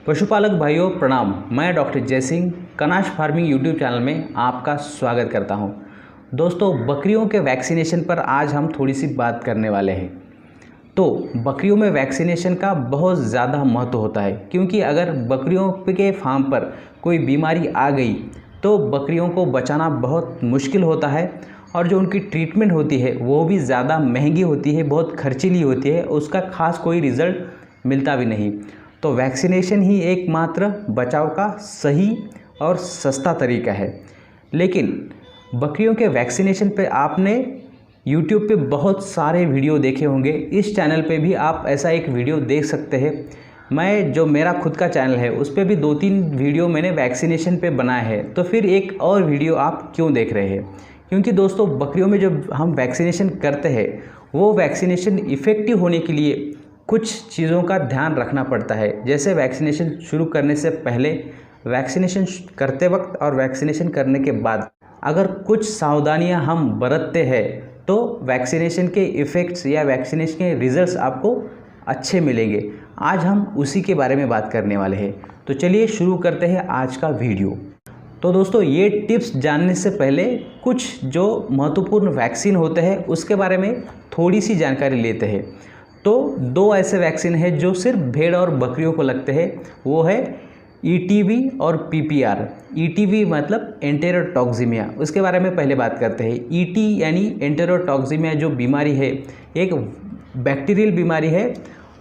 पशुपालक भाइयों प्रणाम। मैं डॉक्टर जय सिंह कनाश फार्मिंग यूट्यूब चैनल में आपका स्वागत करता हूं। दोस्तों, बकरियों के वैक्सीनेशन पर आज हम थोड़ी सी बात करने वाले हैं। तो बकरियों में वैक्सीनेशन का बहुत ज़्यादा महत्व होता है, क्योंकि अगर बकरियों के फार्म पर कोई बीमारी आ गई तो बकरियों को बचाना बहुत मुश्किल होता है और जो उनकी ट्रीटमेंट होती है वो भी ज़्यादा महंगी होती है, बहुत खर्चीली होती है, उसका खास कोई रिज़ल्ट मिलता भी नहीं। तो वैक्सीनेशन ही एकमात्र बचाव का सही और सस्ता तरीका है। लेकिन बकरियों के वैक्सीनेशन पे आपने YouTube पे बहुत सारे वीडियो देखे होंगे, इस चैनल पे भी आप ऐसा एक वीडियो देख सकते हैं। जो मेरा खुद का चैनल है उस पे भी 2-3 वीडियो मैंने वैक्सीनेशन पे बनाए हैं, तो फिर एक और वीडियो आप क्यों देख रहे हैं? क्योंकि दोस्तों, बकरियों में जब हम वैक्सीनेशन करते हैं वो वैक्सीनेशन इफ़ेक्टिव होने के लिए कुछ चीज़ों का ध्यान रखना पड़ता है। जैसे वैक्सीनेशन शुरू करने से पहले, वैक्सीनेशन करते वक्त और वैक्सीनेशन करने के बाद अगर कुछ सावधानियां हम बरतते हैं तो वैक्सीनेशन के इफ़ेक्ट्स या वैक्सीनेशन के रिजल्ट्स आपको अच्छे मिलेंगे। आज हम उसी के बारे में बात करने वाले हैं। तो चलिए शुरू करते हैं आज का वीडियो। तो दोस्तों, ये टिप्स जानने से पहले कुछ जो महत्वपूर्ण वैक्सीन होते हैं उसके बारे में थोड़ी सी जानकारी लेते हैं। तो 2 ऐसे वैक्सीन हैं जो सिर्फ भेड़ और बकरियों को लगते हैं, वो है ETV और PPR। ETV मतलब एंटेरोटॉक्सिमिया, उसके बारे में पहले बात करते हैं। ET यानी एंटेरोटॉक्सिमिया जो बीमारी है एक बैक्टीरियल बीमारी है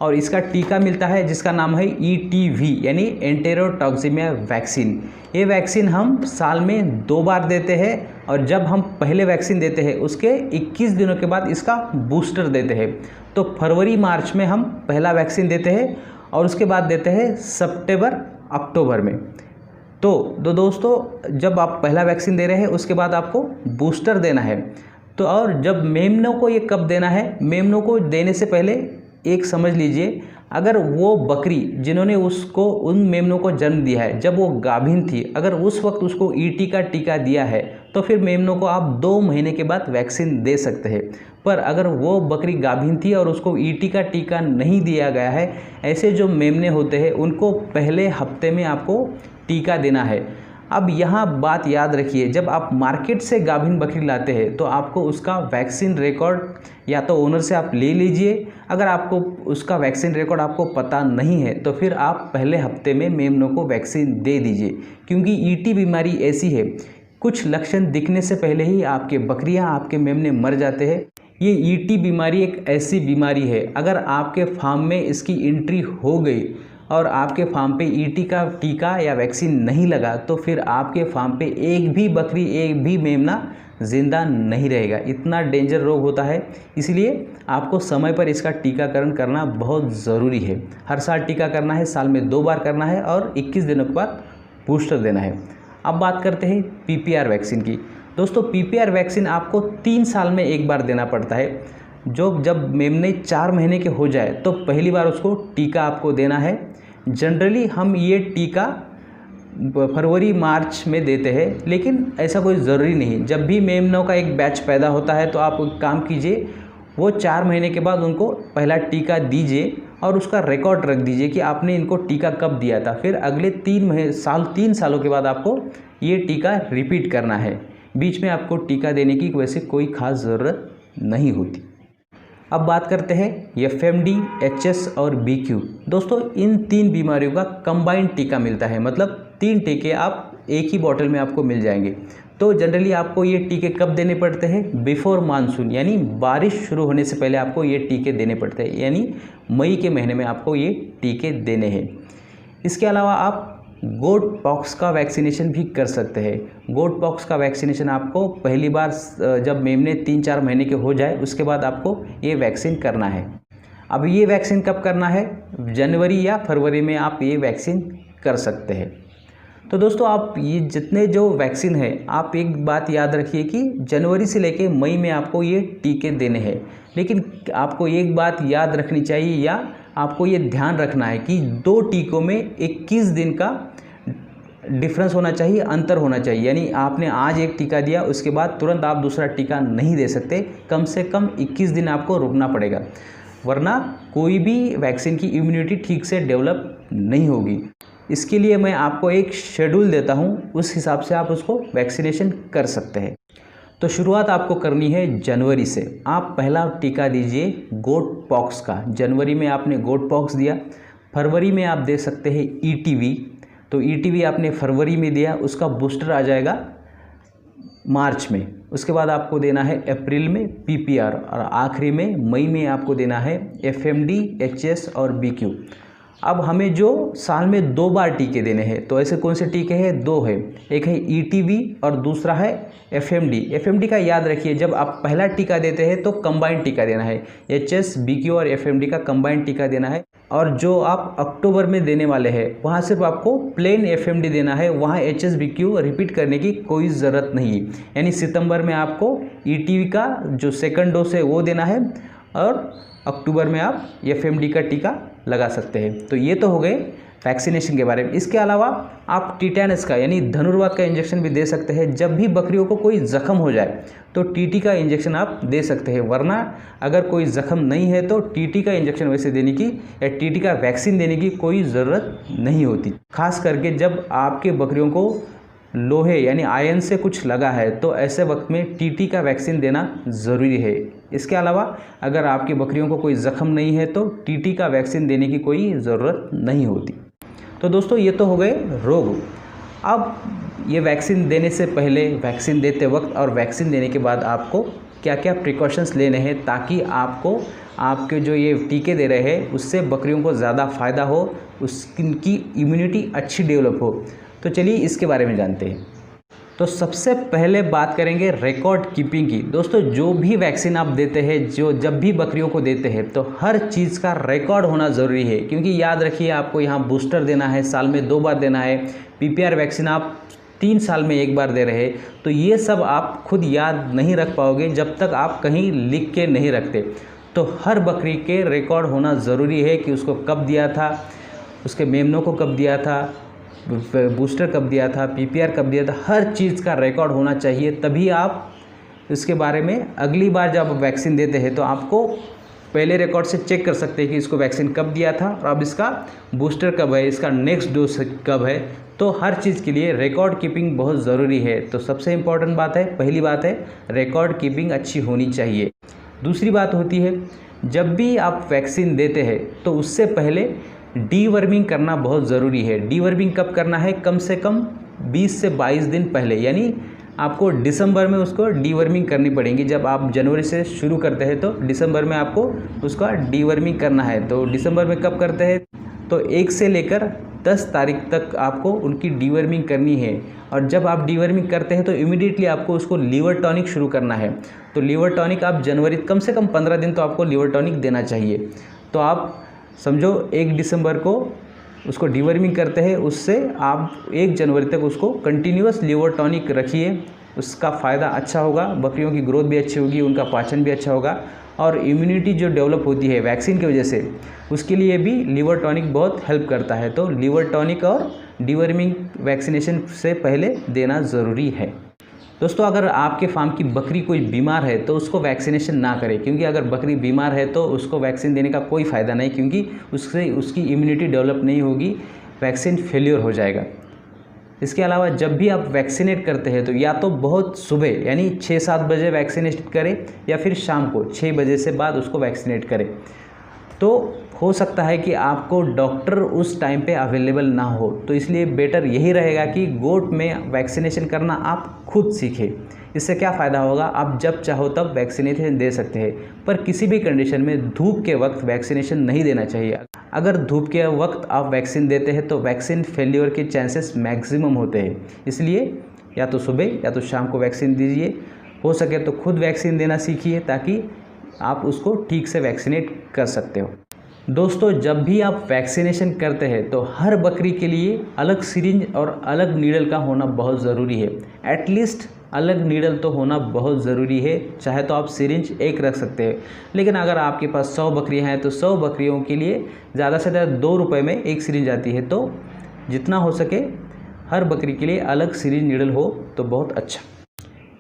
और इसका टीका मिलता है जिसका नाम है ETV यानी एंटेरोटॉक्सिमिया वैक्सीन। ये वैक्सीन हम साल में 2 बार देते हैं और जब हम पहले वैक्सीन देते हैं उसके 21 दिनों के बाद इसका बूस्टर देते हैं। तो फरवरी मार्च में हम पहला वैक्सीन देते हैं और उसके बाद देते हैं सितंबर अक्टूबर में। तो दोस्तों, जब आप पहला वैक्सीन दे रहे हैं उसके बाद आपको बूस्टर देना है। तो और जब मेमनों को ये कब देना है, मेमनों को देने से पहले एक समझ लीजिए, अगर वो बकरी जिन्होंने उन मेमनों को जन्म दिया है जब वो गाभिन थी, अगर उस वक्त उसको ET का टीका दिया है तो फिर मेमनों को आप 2 महीने के बाद वैक्सीन दे सकते हैं। पर अगर वो बकरी गाभिन थी और उसको ET का टीका नहीं दिया गया है, ऐसे जो मेमने होते हैं उनको पहले हफ्ते में आपको टीका देना है। अब यहाँ बात याद रखिए, जब आप मार्केट से गाभिन बकरी लाते हैं तो आपको उसका वैक्सीन रिकॉर्ड या तो ओनर से आप ले लीजिए। अगर आपको उसका वैक्सीन रिकॉर्ड आपको पता नहीं है तो फिर आप पहले हफ्ते में मेमनों को वैक्सीन दे दीजिए, क्योंकि ET बीमारी ऐसी है, कुछ लक्षण दिखने से पहले ही आपके बकरियां, आपके मेमने मर जाते हैं। ये ET बीमारी एक ऐसी बीमारी है, अगर आपके फार्म में इसकी एंट्री हो गई और आपके फार्म पे ET का टीका या वैक्सीन नहीं लगा तो फिर आपके फार्म पे एक भी बकरी, एक भी मेमना ज़िंदा नहीं रहेगा। इतना डेंजर रोग होता है, इसलिए आपको समय पर इसका टीकाकरण करना बहुत ज़रूरी है। हर साल टीका करना है, साल में 2 बार करना है और 21 दिनों के बाद बूस्टर देना है। अब बात करते हैं PPR वैक्सीन की। दोस्तों, PPR वैक्सीन आपको 3 साल में 1 बार देना पड़ता है। जब मेमने 4 महीने के हो जाए तो पहली बार उसको टीका आपको देना है। जनरली हम ये टीका फरवरी मार्च में देते हैं, लेकिन ऐसा कोई ज़रूरी नहीं। जब भी मेमनों का एक बैच पैदा होता है तो आप एक काम कीजिए, वो 4 महीने के बाद उनको पहला टीका दीजिए और उसका रिकॉर्ड रख दीजिए कि आपने इनको टीका कब दिया था। फिर अगले 3 सालों के बाद आपको ये टीका रिपीट करना है। बीच में आपको टीका देने की वैसे कोई ख़ास ज़रूरत नहीं होती। अब बात करते हैं FMD, HS और BQ। दोस्तों, इन 3 बीमारियों का कंबाइंड टीका मिलता है, मतलब 3 टीके आप एक ही बॉटल में आपको मिल जाएंगे। तो जनरली आपको ये टीके कब देने पड़ते हैं? बिफोर मानसून, यानी बारिश शुरू होने से पहले आपको ये टीके देने पड़ते हैं, यानी मई के महीने में आपको ये टीके देने हैं। इसके अलावा आप गोट पॉक्स का वैक्सीनेशन भी कर सकते हैं। गोट पॉक्स का वैक्सीनेशन आपको पहली बार जब मेमने 3-4 महीने के हो जाए उसके बाद आपको ये वैक्सीन करना है। अब ये वैक्सीन कब करना है? जनवरी या फरवरी में आप ये वैक्सीन कर सकते हैं। तो दोस्तों, आप ये जितने जो वैक्सीन है, आप एक बात याद रखिए कि जनवरी से लेके मई में आपको ये टीके देने हैं। लेकिन आपको एक बात याद रखनी चाहिए या आपको ये ध्यान रखना है कि 2 टीकों में 21 दिन का डिफरेंस होना चाहिए, अंतर होना चाहिए। यानी आपने आज एक टीका दिया, उसके बाद तुरंत आप दूसरा टीका नहीं दे सकते, कम से कम 21 दिन आपको रुकना पड़ेगा, वरना कोई भी वैक्सीन की इम्यूनिटी ठीक से डेवलप नहीं होगी। इसके लिए मैं आपको एक शेड्यूल देता हूँ, उस हिसाब से आप उसको वैक्सीनेशन कर सकते हैं। तो शुरुआत आपको करनी है जनवरी से। आप पहला टीका दीजिए गोट पॉक्स का। जनवरी में आपने गोट पॉक्स दिया, फरवरी में आप दे सकते हैं ईटीवी। तो ईटीवी आपने फरवरी में दिया, उसका बूस्टर आ जाएगा मार्च में। उसके बाद आपको देना है अप्रैल में पीपीआर, और आखिरी में मई में आपको देना है एफएमडी, एचएस और बीक्यू। अब हमें जो साल में 2 बार टीके देने हैं, तो ऐसे कौन से टीके हैं? 2 है, एक है ईटीवी और दूसरा है एफएमडी। एफएमडी का याद रखिए, जब आप पहला टीका देते हैं तो कंबाइंड टीका देना है, एचएस, बीक्यू और एफएमडी का कंबाइंड टीका देना है। और जो आप अक्टूबर में देने वाले हैं वहाँ सिर्फ आपको प्लेन एफएमडी देना है, वहाँ एचएस, बीक्यू रिपीट करने की कोई ज़रूरत नहीं है। यानी सितंबर में आपको ईटीवी का जो सेकंड डोज है वो देना है, और अक्टूबर में आप एफएमडी का टीका लगा सकते हैं। तो ये तो हो गए वैक्सीनेशन के बारे में। इसके अलावा आप टीटेनस का यानी धनुर्वात का इंजेक्शन भी दे सकते हैं। जब भी बकरियों को कोई ज़ख्म हो जाए तो टीटी का इंजेक्शन आप दे सकते हैं, वरना अगर कोई ज़ख्म नहीं है तो टीटी का इंजेक्शन वैसे देने की या टीटी का वैक्सीन देने की कोई ज़रूरत नहीं होती। खास करके जब आपके बकरियों को लोहे यानी आयरन से कुछ लगा है तो ऐसे वक्त में टीटी का वैक्सीन देना ज़रूरी है। इसके अलावा अगर आपकी बकरियों को कोई ज़ख्म नहीं है तो टीटी का वैक्सीन देने की कोई ज़रूरत नहीं होती। तो दोस्तों ये तो हो गए रोग। अब ये वैक्सीन देने से पहले, वैक्सीन देते वक्त और वैक्सीन देने के बाद आपको क्या क्या प्रिकॉशंस लेने हैं, ताकि आपको आपके जो ये टीके दे रहे हैं उससे बकरियों को ज़्यादा फ़ायदा हो, उसकी इम्यूनिटी अच्छी डेवलप हो। तो चलिए इसके बारे में जानते हैं। तो सबसे पहले बात करेंगे रिकॉर्ड कीपिंग की। दोस्तों जो भी वैक्सीन आप देते हैं, जब भी बकरियों को देते हैं, तो हर चीज़ का रिकॉर्ड होना ज़रूरी है। क्योंकि याद रखिए, आपको यहाँ बूस्टर देना है, साल में 2 बार देना है, पीपीआर वैक्सीन आप 3 साल में 1 बार दे रहे हैं। तो ये सब आप खुद याद नहीं रख पाओगे जब तक आप कहीं लिख के नहीं रखते। तो हर बकरी के रिकॉर्ड होना ज़रूरी है कि उसको कब दिया था, उसके मेमनों को कब दिया था, बूस्टर कब दिया था, पीपीआर कब दिया था, हर चीज़ का रिकॉर्ड होना चाहिए। तभी आप इसके बारे में अगली बार जब आप वैक्सीन देते हैं तो आपको पहले रिकॉर्ड से चेक कर सकते हैं कि इसको वैक्सीन कब दिया था और अब इसका बूस्टर कब है, इसका नेक्स्ट डोज कब है। तो हर चीज़ के लिए रिकॉर्ड कीपिंग बहुत ज़रूरी है। तो सबसे इम्पॉर्टेंट बात है, पहली बात है रिकॉर्ड कीपिंग अच्छी होनी चाहिए। दूसरी बात होती है, जब भी आप वैक्सीन देते हैं तो उससे पहले डीवर्मिंग करना बहुत ज़रूरी है। डीवर्मिंग कब करना है? कम से कम 20 से 22 दिन पहले, यानी आपको दिसंबर में उसको डीवर्मिंग करनी पड़ेगी। जब आप जनवरी से शुरू करते हैं तो दिसंबर में आपको उसका डीवर्मिंग करना है। तो दिसंबर में कब करते हैं? तो 1 से लेकर 10 तारीख तक आपको उनकी डीवर्मिंग करनी है। और जब आप डीवर्मिंग करते हैं तो इमीडिएटली आपको उसको लीवर टॉनिक शुरू करना है। तो लीवर टॉनिक आप जनवरी, कम से कम 15 दिन तो आपको लीवर टॉनिक देना चाहिए। तो आप समझो 1 दिसंबर को उसको डीवर्मिंग करते हैं, उससे आप 1 जनवरी तक उसको कंटिन्यूअस लीवर टॉनिक रखिए। उसका फ़ायदा अच्छा होगा, बकरियों की ग्रोथ भी अच्छी होगी, उनका पाचन भी अच्छा होगा, और इम्यूनिटी जो डेवलप होती है वैक्सीन की वजह से, उसके लिए भी लीवर टॉनिक बहुत हेल्प करता है। तो लीवर टॉनिक और डीवर्मिंग वैक्सीनेशन से पहले देना ज़रूरी है। दोस्तों अगर आपके फार्म की बकरी कोई बीमार है तो उसको वैक्सीनेशन ना करें, क्योंकि अगर बकरी बीमार है तो उसको वैक्सीन देने का कोई फ़ायदा नहीं, क्योंकि उससे उसकी इम्यूनिटी डेवलप नहीं होगी, वैक्सीन फेलियर हो जाएगा। इसके अलावा जब भी आप वैक्सीनेट करते हैं तो या तो बहुत सुबह यानी 6-7 बजे वैक्सीनेट करें, या फिर शाम को 6 बजे से बाद उसको वैक्सीनेट करें। तो हो सकता है कि आपको डॉक्टर उस टाइम पे अवेलेबल ना हो, तो इसलिए बेटर यही रहेगा कि गोट में वैक्सीनेशन करना आप खुद सीखें। इससे क्या फ़ायदा होगा, आप जब चाहो तब वैक्सीनेशन दे सकते हैं, पर किसी भी कंडीशन में धूप के वक्त वैक्सीनेशन नहीं देना चाहिए। अगर धूप के वक्त आप वैक्सीन देते हैं तो वैक्सीन फेल्योर के चांसेस मैक्सिमम होते हैं। इसलिए या तो सुबह या तो शाम को वैक्सीन दीजिए। हो सके तो खुद वैक्सीन देना सीखिए, ताकि आप उसको ठीक से वैक्सीनेट कर सकते हो। दोस्तों जब भी आप वैक्सीनेशन करते हैं तो हर बकरी के लिए अलग सिरिंज और अलग नीडल का होना बहुत ज़रूरी है। एटलीस्ट अलग नीडल तो होना बहुत ज़रूरी है। चाहे तो आप सिरिंज एक रख सकते हैं, लेकिन अगर आपके पास 100 बकरियां हैं तो 100 बकरियों के लिए ज़्यादा से ज़्यादा 2 रुपये में एक सिरिंज आती है। तो जितना हो सके हर बकरी के लिए अलग सिरिंज नीडल हो तो बहुत अच्छा।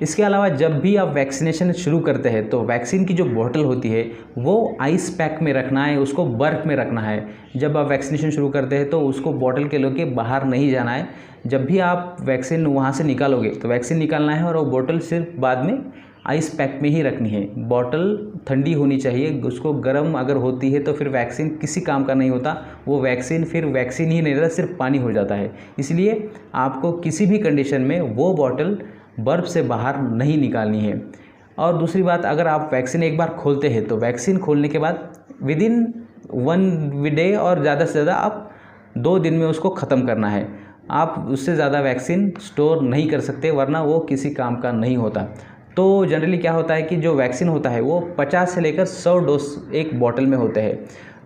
इसके अलावा जब भी आप वैक्सीनेशन शुरू करते हैं तो वैक्सीन की जो बॉटल होती है वो आइस पैक में रखना है, उसको बर्फ़ में रखना है। जब आप वैक्सीनेशन शुरू करते हैं तो उसको बॉटल के लेके बाहर नहीं जाना है। जब भी आप वैक्सीन वहाँ से निकालोगे तो वैक्सीन निकालना है और वो बॉटल सिर्फ बाद में आइस पैक में ही रखनी है। बॉटल ठंडी होनी चाहिए, उसको गर्म अगर होती है तो फिर वैक्सीन किसी काम का नहीं होता, वो वैक्सीन फिर वैक्सीन ही नहीं रहता, सिर्फ पानी हो जाता है। इसलिए आपको किसी भी कंडीशन में वो बॉटल बर्फ़ से बाहर नहीं निकालनी है। और दूसरी बात, अगर आप वैक्सीन एक बार खोलते हैं तो वैक्सीन खोलने के बाद विदिन 1 डे और ज़्यादा से ज़्यादा आप 2 दिन में उसको ख़त्म करना है। आप उससे ज़्यादा वैक्सीन स्टोर नहीं कर सकते, वरना वो किसी काम का नहीं होता। तो जनरली क्या होता है कि जो वैक्सीन होता है वो 50 से लेकर 100 डोज एक बॉटल में होते हैं।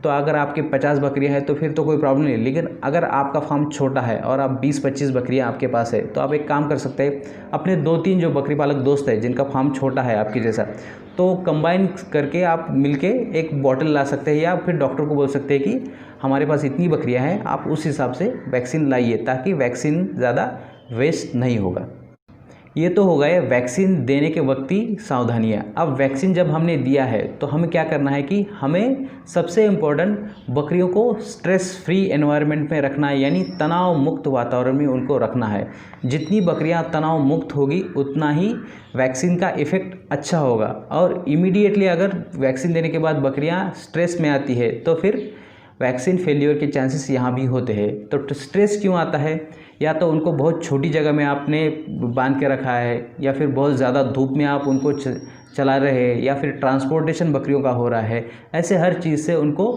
तो अगर आपके 50 बकरियां हैं तो फिर तो कोई प्रॉब्लम नहीं, लेकिन अगर आपका फार्म छोटा है और आप 20-25 बकरियां आपके पास है तो आप एक काम कर सकते हैं, अपने 2-3 जो बकरी पालक दोस्त है जिनका फार्म छोटा है आपके जैसा, तो कंबाइन करके आप मिलके एक बॉटल ला सकते हैं, या फिर डॉक्टर को बोल सकते हैं कि हमारे पास इतनी बकरियाँ हैं, आप उस हिसाब से वैक्सीन लाइए, ताकि वैक्सीन ज़्यादा वेस्ट नहीं होगा। ये तो हो गए वैक्सीन देने के वक्त की सावधानियाँ। अब वैक्सीन जब हमने दिया है तो हमें क्या करना है कि हमें सबसे इम्पोर्टेंट बकरियों को स्ट्रेस फ्री एनवायरनमेंट में रखना है, यानी तनाव मुक्त वातावरण में उनको रखना है। जितनी बकरियां तनाव मुक्त होगी उतना ही वैक्सीन का इफ़ेक्ट अच्छा होगा। और इमीडिएटली अगर वैक्सीन देने के बाद बकरियां स्ट्रेस में आती है तो फिर वैक्सीन फेलियर के चांसेस यहाँ भी होते हैं। तो स्ट्रेस क्यों आता है? या तो उनको बहुत छोटी जगह में आपने बांध के रखा है, या फिर बहुत ज़्यादा धूप में आप उनको चला रहे हैं, या फिर ट्रांसपोर्टेशन बकरियों का हो रहा है। ऐसे हर चीज़ से उनको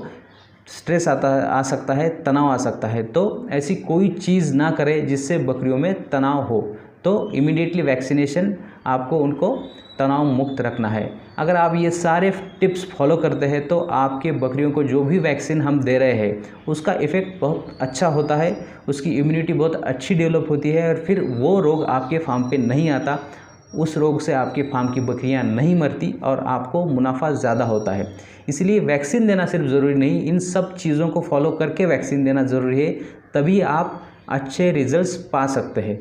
स्ट्रेस आ सकता है, तनाव आ सकता है। तो ऐसी कोई चीज़ ना करें जिससे बकरियों में तनाव हो। तो इमीडिएटली वैक्सीनेशन आपको उनको तनाव मुक्त रखना है। अगर आप ये सारे टिप्स फॉलो करते हैं तो आपके बकरियों को जो भी वैक्सीन हम दे रहे हैं उसका इफ़ेक्ट बहुत अच्छा होता है, उसकी इम्यूनिटी बहुत अच्छी डेवलप होती है, और फिर वो रोग आपके फार्म पे नहीं आता। उस रोग से आपके फार्म की बकरियां नहीं मरती और आपको मुनाफा ज़्यादा होता है। इसलिए वैक्सीन देना सिर्फ ज़रूरी नहीं, इन सब चीज़ों को फॉलो करके वैक्सीन देना ज़रूरी है, तभी आप अच्छे रिजल्ट्स पा सकते हैं।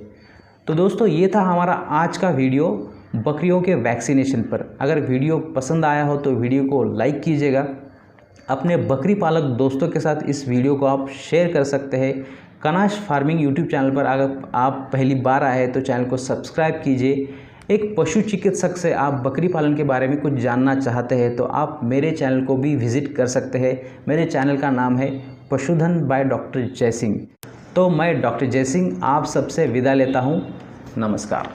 तो दोस्तों, ये था हमारा आज का वीडियो बकरियों के वैक्सीनेशन पर। अगर वीडियो पसंद आया हो तो वीडियो को लाइक कीजिएगा। अपने बकरी पालक दोस्तों के साथ इस वीडियो को आप शेयर कर सकते हैं। कनाश फार्मिंग यूट्यूब चैनल पर अगर आप पहली बार आए हैं तो चैनल को सब्सक्राइब कीजिए। एक पशु चिकित्सक से आप बकरी पालन के बारे में कुछ जानना चाहते हैं तो आप मेरे चैनल को भी विज़िट कर सकते हैं। मेरे चैनल का नाम है पशुधन बाय डॉक्टर जय सिंह। तो मैं डॉक्टर जय सिंह आप सबसे विदा लेता हूँ। नमस्कार।